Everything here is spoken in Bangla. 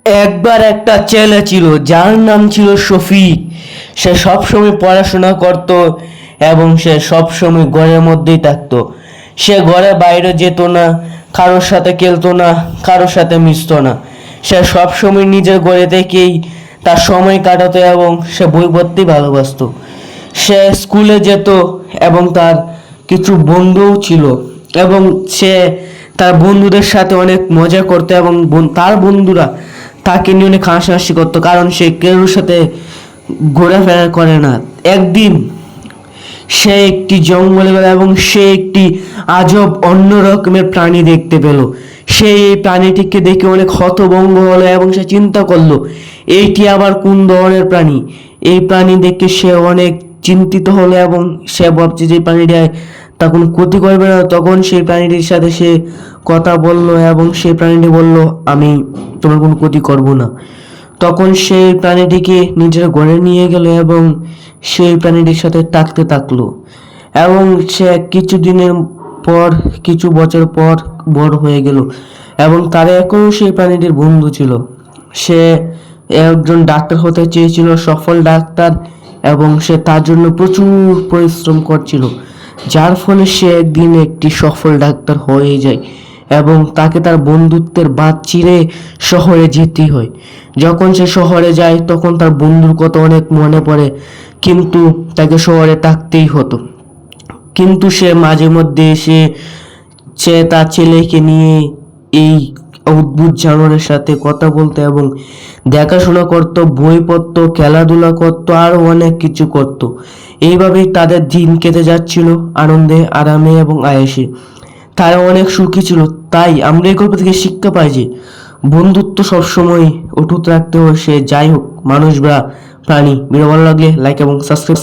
একবার একটা ছেলে ছিল যার নাম ছিল শফিক। সে সবসময় পড়াশোনা করত এবং সে সবসময় ঘরের মধ্যেই থাকতো। সে ঘরের বাইরে যেত না, কারোর সাথে খেলতো না, কারোর সাথে মিশতো না। সে সবসময় নিজের ঘরে থেকেই তার সময় কাটাতো এবং সে বই পড়তেই ভালোবাসতো। সে স্কুলে যেত এবং তার কিছু বন্ধুও ছিল এবং সে তার বন্ধুদের সাথে অনেক মজা করতো এবং তার বন্ধুরা তাকে নিয়ে অনেক হাসাহাসি করতো, কারণ সে কেউর সাথে ঘোরাফেরা করে না। একদিন সে একটি জঙ্গলে গেল এবং সে একটি আজব অন্য রকমের প্রাণী দেখতে পেল। সে এই প্রাণীটিকে দেখে অনেক হতভম্ব হলো এবং সে চিন্তা করলো এইটি আবার কোন ধরনের প্রাণী। এই প্রাণী দেখে সে অনেক চিন্তিত হলো এবং সে ভাবছে যে প্রাণীটা তা কোনো ক্ষতি করবে না। তখন সেই প্রাণীটির সাথে সে কথা বলল এবং সেই প্রাণীটি বলল, আমি তোমার কোনো ক্ষতি করব না। তখন সেই প্রাণীটিকে নিজের ঘরে নিয়ে গেল এবং সেই প্রাণীটির সাথে থাকতে থাকলো এবং সে কিছুদিনের পর, কিছু বছর পর বড় হয়ে গেল এবং তার এখনও সেই প্রাণীটির বন্ধু ছিল। সে একজন ডাক্তার হতে চেয়েছিল, সফল ডাক্তার, এবং সে তার জন্য প্রচুর পরিশ্রম করছিল, যার ফলে সে একদিন একটি সফল ডাক্তার হয়ে যায় এবং তাকে তার বন্ধুত্বের বাঁধ চিরে শহরে যেতে হয়। যখন সে শহরে যায় তখন তার বন্ধুর কথা অনেক মনে পড়ে, কিন্তু তাকে শহরে থাকতেই হতো। কিন্তু সে মাঝে মধ্যে সে তার ছেলেকে নিয়ে এই অদ্ভুত জানোয়ারের সাথে কথা বলতো এবং দেখাশোনা করতো, বই পড়তো, খেলাধুলা করতো, আরো অনেক কিছু করতো। এইভাবেই তাদের দিন কেটে যাচ্ছিল আনন্দে, আরামে এবং আয়েসে। তারা অনেক সুখী ছিল। তাই আমরা এই গল্প থেকে শিক্ষা পাই যে বন্ধুত্ব সবসময় অটুট রাখতে হয়, সে যাই হোক, মানুষ বা প্রাণী। ভিডিও ভালো লাগলে লাইক এবং সাবস্ক্রাইব।